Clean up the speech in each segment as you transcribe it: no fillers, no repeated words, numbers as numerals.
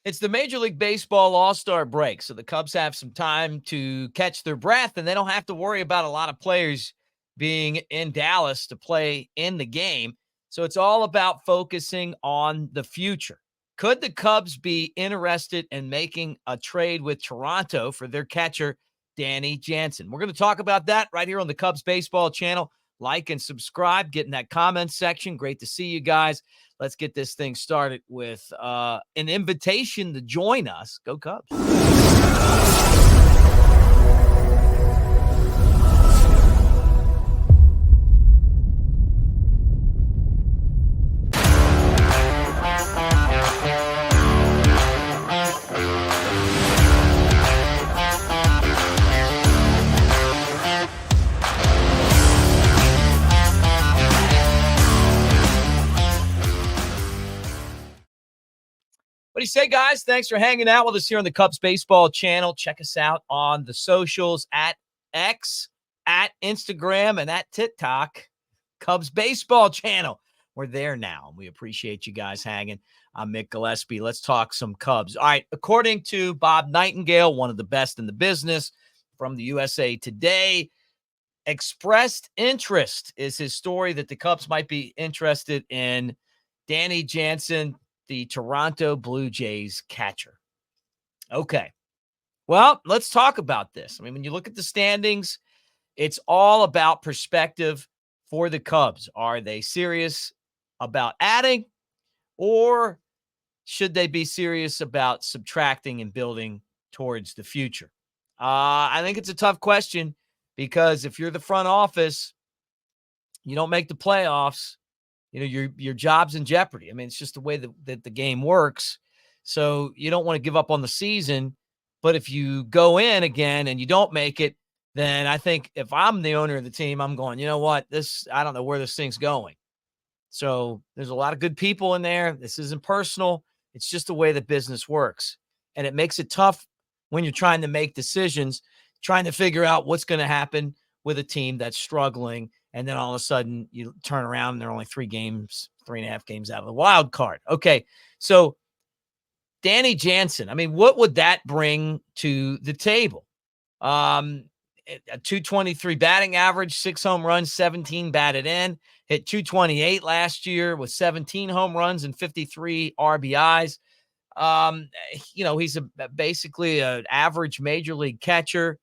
It's the Major League Baseball All-Star break, so the Cubs have some time to catch their breath, and they don't have to worry about a lot of players being in Dallas to play in the game. So it's all about focusing on the future. Could the Cubs be interested in making a trade with Toronto for their catcher, Danny Jansen? We're going to talk about that right here on the Cubs Baseball channel. Like and subscribe, get in that comment section. Great to see you guys. Let's get this thing started with an invitation to join us. Go Cubs. What do you say, guys? Thanks for hanging out with us here on the Cubs Baseball channel. Check us out on the socials at X, at Instagram, and at TikTok. Cubs Baseball channel. We're there now. We appreciate you guys hanging. I'm Mick Gillispie. Let's talk some Cubs. All right. According to Bob Nightengale, one of the best in the business from the USA Today, expressed interest is his story that the Cubs might be interested in Danny Jansen, the Toronto Blue Jays catcher. Okay. Well, let's talk about this. I mean, when you look at the standings, it's all about perspective for the Cubs. Are they serious about adding, or should they be serious about subtracting and building towards the future? I think it's a tough question because if you're the front office, you don't make the playoffs, you know, your job's in jeopardy. I mean, it's just the way that the game works. So you don't want to give up on the season. But if you go in again and you don't make it, then I think if I'm the owner of the team, I'm going, you know what? I don't know where this thing's going. So there's a lot of good people in there. This isn't personal. It's just the way that business works. And it makes it tough when you're trying to make decisions, trying to figure out what's going to happen with a team that's struggling. And then all of a sudden you turn around and they're only 3.5 games out of the wild card. Okay. So Danny Jansen, I mean, what would that bring to the table? A 223 batting average, 6 home runs, 17 batted in, hit 228 last year with 17 home runs and 53 RBIs. You know, he's basically an average major league catcher.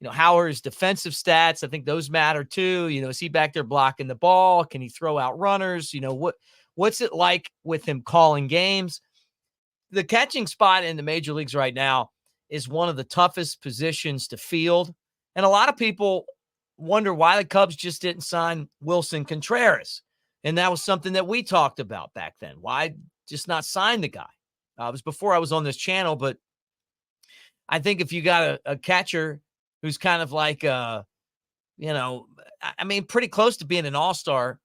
You know, how are his defensive stats? I think those matter too. You know, is he back there blocking the ball? Can he throw out runners? You know, what's it like with him calling games? The catching spot in the major leagues right now is one of the toughest positions to field. And a lot of people wonder why the Cubs just didn't sign Wilson Contreras. And that was something that we talked about back then. Why just not sign the guy? It was before I was on this channel, but I think if you got a catcher who's kind of like, you know, I mean, pretty close to being an all-star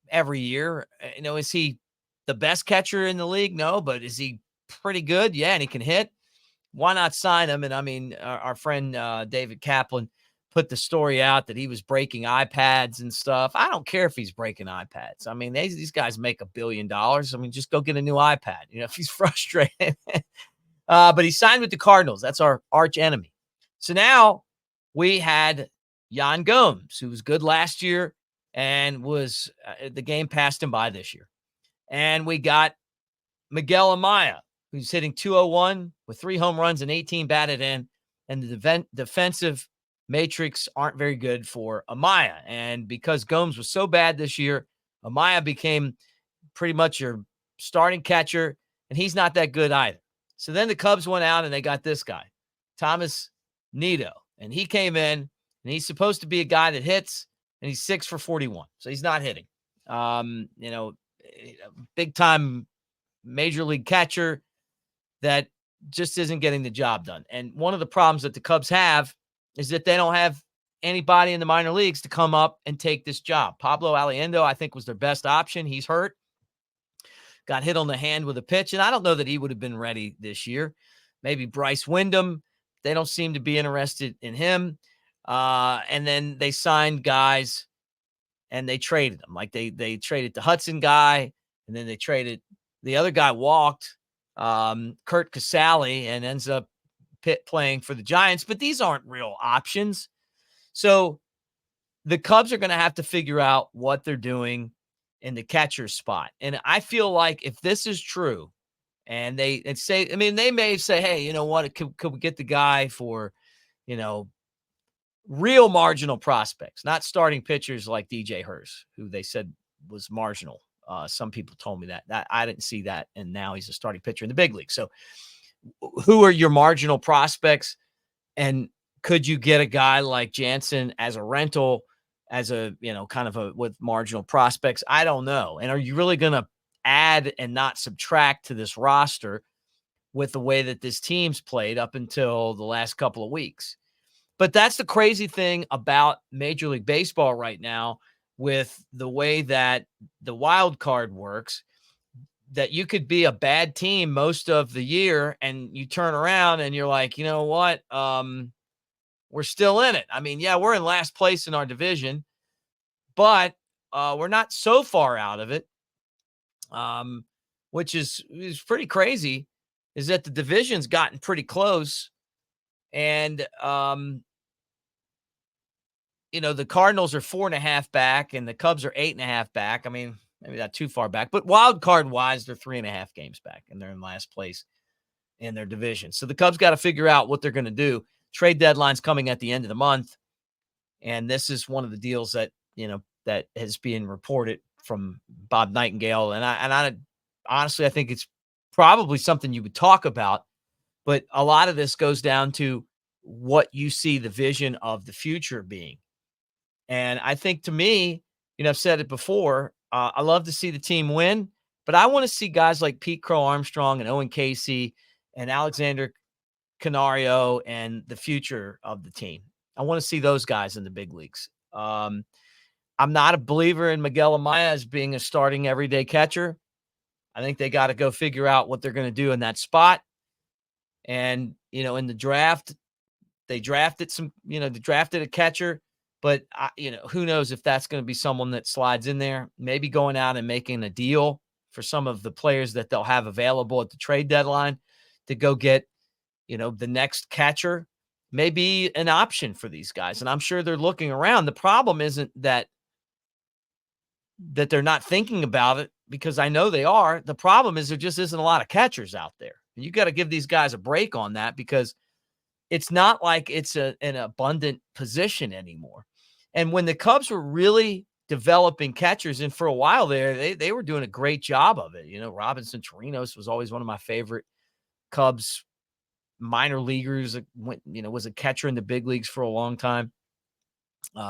every year. You know, is he the best catcher in the league? No, but is he pretty good? Yeah, and he can hit. Why not sign him? And I mean, our friend David Kaplan put the story out that he was breaking iPads and stuff. I don't care if he's breaking iPads. I mean, these guys make $1 billion. I mean, just go get a new iPad, you know, if he's frustrated. But he signed with the Cardinals. That's our arch enemy. So now we had Yan Gomes, who was good last year and was the game passed him by this year. And we got Miguel Amaya, who's hitting 201 with 3 home runs and 18 batted in. And the defensive matrix aren't very good for Amaya. And because Gomes was so bad this year, Amaya became pretty much your starting catcher, and he's not that good either. So then the Cubs went out and they got this guy, Thomas Nido. And he came in, and he's supposed to be a guy that hits, and he's 6 for 41. So he's not hitting. You know, big time major league catcher that just isn't getting the job done. And one of the problems that the Cubs have is that they don't have anybody in the minor leagues to come up and take this job. Pablo Aliendo, I think, was their best option. He's hurt. Got hit on the hand with a pitch, and I don't know that he would have been ready this year. Maybe Bryce Wyndham. They don't seem to be interested in him. And then they signed guys, and they traded them. Like they traded the Hudson guy, and then they traded the other guy walked. Kurt Casale and ends up playing for the Giants, but these aren't real options. So the Cubs are going to have to figure out what they're doing in the catcher spot. And I feel like if this is true, and they may say, hey, you know what, could we get the guy for, real marginal prospects, not starting pitchers like DJ Hurst, who they said was marginal. Some people told me that I didn't see that. And now he's a starting pitcher in the big league. So who are your marginal prospects? And could you get a guy like Jansen as a rental, as a, with marginal prospects? I don't know. And are you really going to add and not subtract to this roster with the way that this team's played up until the last couple of weeks? But that's the crazy thing about Major League Baseball right now, with the way that the wild card works, that you could be a bad team most of the year and you turn around and you're like, you know what? We're still in it. I mean, yeah, we're in last place in our division, but we're not so far out of it, which is pretty crazy, is that the division's gotten pretty close. And, the Cardinals are 4.5 back and the Cubs are 8.5 back. I mean, maybe not too far back, but wild card wise, they're 3.5 games back and they're in last place in their division. So the Cubs got to figure out what they're going to do. Trade deadline's coming at the end of the month. And this is one of the deals that, that has been reported from Bob Nightengale. And I honestly, I think it's probably something you would talk about, but a lot of this goes down to what you see the vision of the future being. And I think, to me, I've said it before, I love to see the team win, but I want to see guys like Pete Crow Armstrong and Owen Casey and Alexander Canario and the future of the team. I want to see those guys in the big leagues. I'm not a believer in Miguel Amaya as being a starting everyday catcher. I think they got to go figure out what they're going to do in that spot. And, in the draft, they drafted a catcher. But, who knows if that's going to be someone that slides in there, maybe going out and making a deal for some of the players that they'll have available at the trade deadline to go get, the next catcher, may be an option for these guys. And I'm sure they're looking around. The problem isn't that they're not thinking about it, because I know they are. The problem is there just isn't a lot of catchers out there. And you got to give these guys a break on that, because it's not like it's an abundant position anymore. And when the Cubs were really developing catchers, and for a while there, they were doing a great job of it. Robinson Chirinos was always one of my favorite Cubs minor leaguers. Was a catcher in the big leagues for a long time.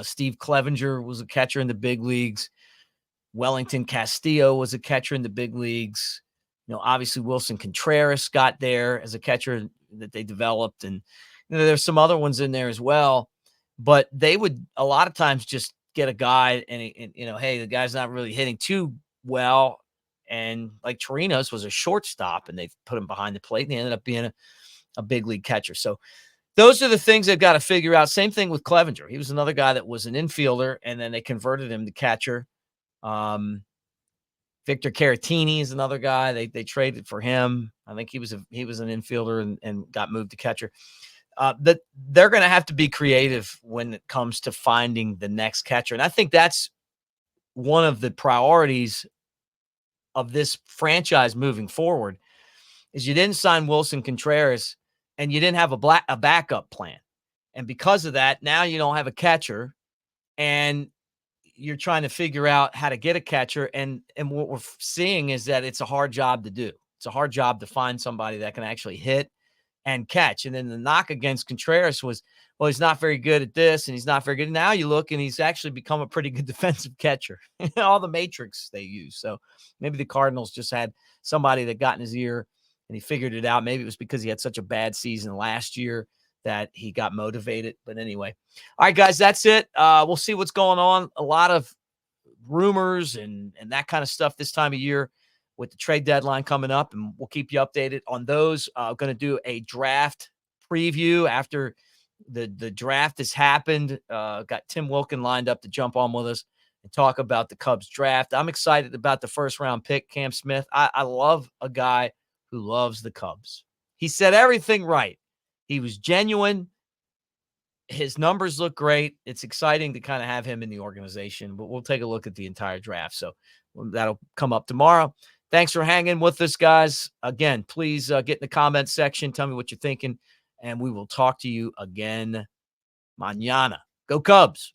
Steve Clevenger was a catcher in the big leagues. Wellington Castillo was a catcher in the big leagues. Obviously Wilson Contreras got there as a catcher that they developed. And, there's some other ones in there as well, but they would a lot of times just get a guy and hey, the guy's not really hitting too well. And like Chirinos was a shortstop and they put him behind the plate and he ended up being a big league catcher. So those are the things they've got to figure out. Same thing with Clevenger. He was another guy that was an infielder and then they converted him to catcher. Victor Caratini is another guy. They traded for him. I think he was an infielder and got moved to catcher. That they're going to have to be creative when it comes to finding the next catcher. And I think that's one of the priorities of this franchise moving forward, is you didn't sign Wilson Contreras and you didn't have a backup plan. And because of that, now you don't have a catcher and you're trying to figure out how to get a catcher. And what we're seeing is that it's a hard job to do. It's a hard job to find somebody that can actually hit and catch. And then the knock against Contreras was, well, he's not very good at this and he's not very good. Now you look and he's actually become a pretty good defensive catcher. All the matrix they use. So maybe the Cardinals just had somebody that got in his ear and he figured it out. Maybe it was because he had such a bad season last year that he got motivated. But anyway, all right, guys, that's it. We'll see what's going on. A lot of rumors and that kind of stuff this time of year with the trade deadline coming up, and we'll keep you updated on those. Going to do a draft preview after the draft has happened. Got Tim Wilkin lined up to jump on with us and talk about the Cubs draft. I'm excited about the first round pick, Cam Smith. I love a guy who loves the Cubs. He said everything right. He was genuine. His numbers look great. It's exciting to kind of have him in the organization, but we'll take a look at the entire draft. So that'll come up tomorrow. Thanks for hanging with us, guys. Again, please get in the comments section. Tell me what you're thinking, and we will talk to you again mañana. Go Cubs.